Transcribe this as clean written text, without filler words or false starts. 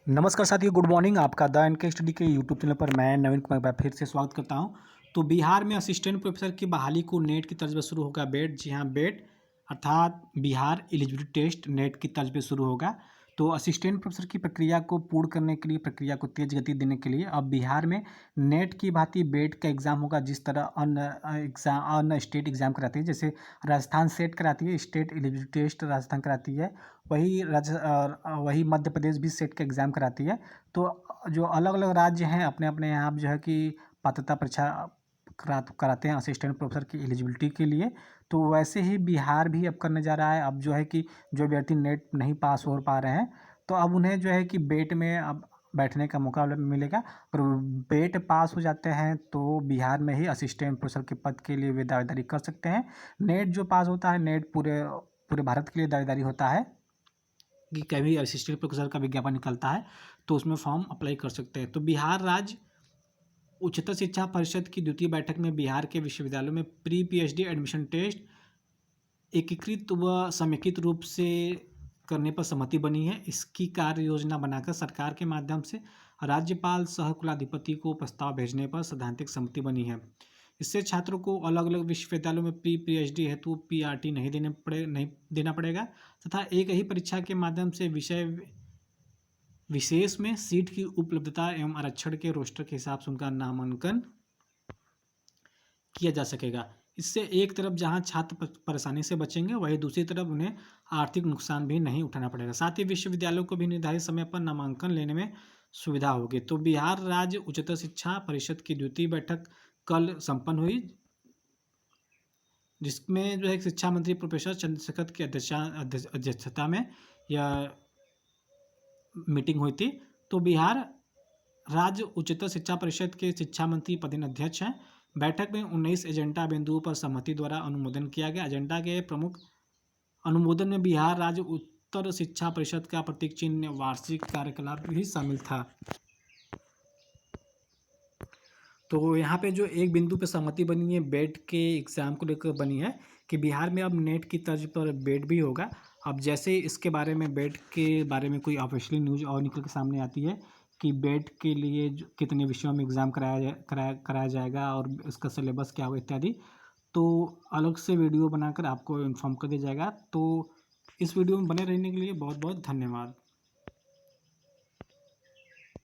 नमस्कार साथियों, good morning. आपका द एन के स्टडी के यूट्यूब चैनल पर मैं नवीन कुमार बार फिर से स्वागत करता हूं। तो बिहार में असिस्टेंट प्रोफेसर की बहाली को नेट की तर्ज पर शुरू होगा बेट। जी हां, बेट अर्थात बिहार एलिजिबिलिटी टेस्ट नेट की तर्ज पर शुरू होगा। तो असिस्टेंट प्रोफेसर की प्रक्रिया को पूर्ण करने के लिए, प्रक्रिया को तेज गति देने के लिए अब बिहार में नेट की भांति बेट का एग्ज़ाम होगा। जिस तरह अन्य स्टेट एग्ज़ाम कराती है, जैसे राजस्थान सेट कराती है, स्टेट एलिजिबिलिटी टेस्ट राजस्थान कराती है, वही मध्य प्रदेश भी सेट का एग्ज़ाम कराती है। तो जो अलग अलग राज्य हैं अपने अपने यहाँ जो है कि पात्रता परीक्षा कराते हैं असिस्टेंट प्रोफेसर की एलिजिबिलिटी के लिए। तो वैसे ही बिहार भी अब करने जा रहा है। अब जो है कि जो अभ्यर्थी नेट नहीं पास हो पा रहे हैं, तो अब उन्हें जो है कि बेट में अब बैठने का मौका मिलेगा। और बेट पास हो जाते हैं तो बिहार में ही असिस्टेंट प्रोफेसर के पद के लिए वे दावेदारी कर सकते हैं। नेट जो पास होता है, नेट पूरे पूरे भारत के लिए दावेदारी होता है कि कभी असिस्टेंट प्रोफेसर का विज्ञापन निकलता है तो उसमें फॉर्म अप्लाई कर सकते हैं। तो बिहार राज्य उच्चतर शिक्षा परिषद की द्वितीय बैठक में बिहार के विश्वविद्यालयों में प्री पीएचडी एडमिशन टेस्ट एकीकृत व समेकित रूप से करने पर सहमति बनी है। इसकी कार्य योजना बनाकर सरकार के माध्यम से राज्यपाल सह कुलाधिपति को प्रस्ताव भेजने पर सैद्धांतिक सहमति बनी है। इससे छात्रों को अलग अलग विश्वविद्यालयों में प्री पीएचडी हेतु पीआरटी नहीं देना पड़ेगा तथा एक ही परीक्षा के माध्यम से विषय विशेष में सीट की उपलब्धता एवं आरक्षण के रोस्टर के हिसाब से उनका नामांकन किया जा सकेगा। इससे एक तरफ जहां छात्र परेशानी से बचेंगे, वहीं दूसरी तरफ उन्हें आर्थिक नुकसान भी नहीं उठाना पड़ेगा। साथ ही विश्वविद्यालयों को भी निर्धारित समय पर नामांकन लेने में सुविधा होगी। तो बिहार राज्य उच्चतर शिक्षा परिषद की द्वितीय बैठक कल संपन्न हुई, जिसमें जो है शिक्षा मंत्री प्रोफेसर चंद्रशेखर की अध्यक्षता में यह मीटिंग हुई थी। तो बिहार राज्य उच्चतर शिक्षा परिषद के शिक्षा मंत्री पदेन अध्यक्ष हैं। बैठक में 19 एजेंडा बिंदुओं पर सहमति द्वारा अनुमोदन किया गया। एजेंडा के प्रमुख अनुमोदन में बिहार राज्य उच्चतर शिक्षा परिषद का प्रतीक चिन्ह वार्षिक कार्यकलाप भी शामिल था। तो यहाँ पे जो एक बिंदु पे सहमति बनी है बेट के एग्ज़ाम को लेकर बनी है कि बिहार में अब नेट की तर्ज पर बेट भी होगा। अब जैसे इसके बारे में बेट के बारे में कोई ऑफिशियली न्यूज़ और निकल के सामने आती है कि बेट के लिए कितने विषयों में एग्ज़ाम कराया जाएगा और इसका सिलेबस क्या होगा इत्यादि, तो अलग से वीडियो बनाकर आपको इन्फॉर्म कर दिया जाएगा। तो इस वीडियो में बने रहने के लिए बहुत बहुत धन्यवाद।